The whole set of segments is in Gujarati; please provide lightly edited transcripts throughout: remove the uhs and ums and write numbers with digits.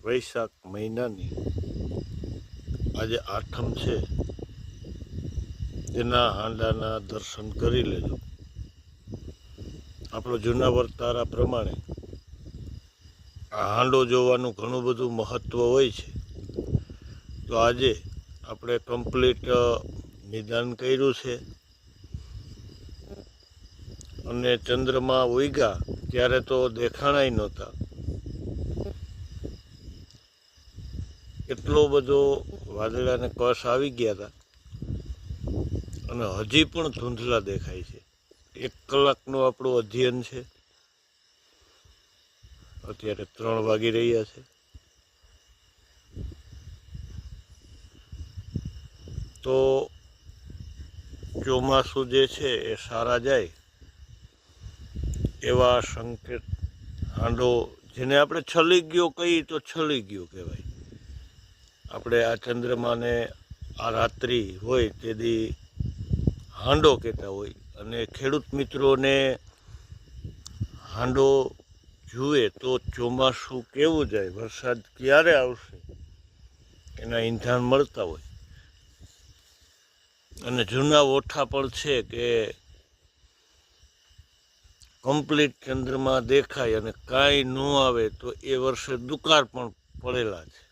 વૈશાખ મહિનાની આજે આઠમ છે, તેના હાંડાના દર્શન કરી લેજો. આપણો જૂના વર્તારા પ્રમાણે આ હાંડો જોવાનું ઘણું બધું મહત્ત્વ હોય છે. તો આજે આપણે કમ્પ્લીટ નિદાન કર્યું છે અને ચંદ્રમાં ઉગ્યા ત્યારે તો દેખાણાય નહોતા. એટલો બધો વાદળાને કસ આવી ગયા હતા અને હજી પણ ધૂંધલા દેખાય છે. 1 કલાકનું આપણું અધ્યયન છે. અત્યારે 3 વાગી રહ્યા છે. તો ચોમાસું જે છે એ સારા જાય એવા સંકેત હાંડો, જેને આપણે છલી ગયો કહીએ તો છલી ગયો કહેવાય. આપણે આ ચંદ્રમાને આ રાત્રિ હોય તેથી હાંડો કહેતા હોય, અને ખેડૂત મિત્રોને હાંડો જુએ તો ચોમાસું કેવું જાય, વરસાદ ક્યારે આવશે એના ઈંધાણ મળતા હોય. અને જૂના ઓઠા પણ છે કે કમ્પ્લીટ ચંદ્રમાં દેખાય અને કાંઈ ન આવે તો એ વર્ષે દુકાળ પણ પડેલા છે.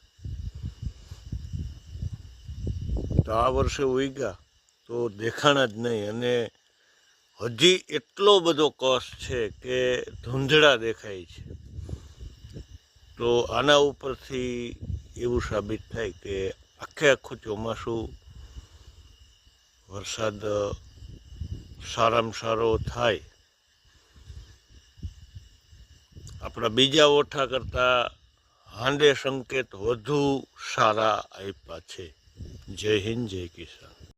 તો આ વર્ષે ઉગ્યા તો દેખાણા જ નહીં, અને હજી એટલો બધો કસ છે કે ધૂંધળા દેખાય છે. તો આના ઉપરથી એવું સાબિત થાય કે આખું ચોમાસું વરસાદ સારામાં સારો થાય. આપણા બીજા ઓઠા કરતાં હાંડે સંકેત વધુ સારા આપ્યા છે. જય હિન્દ, જય કિસાન.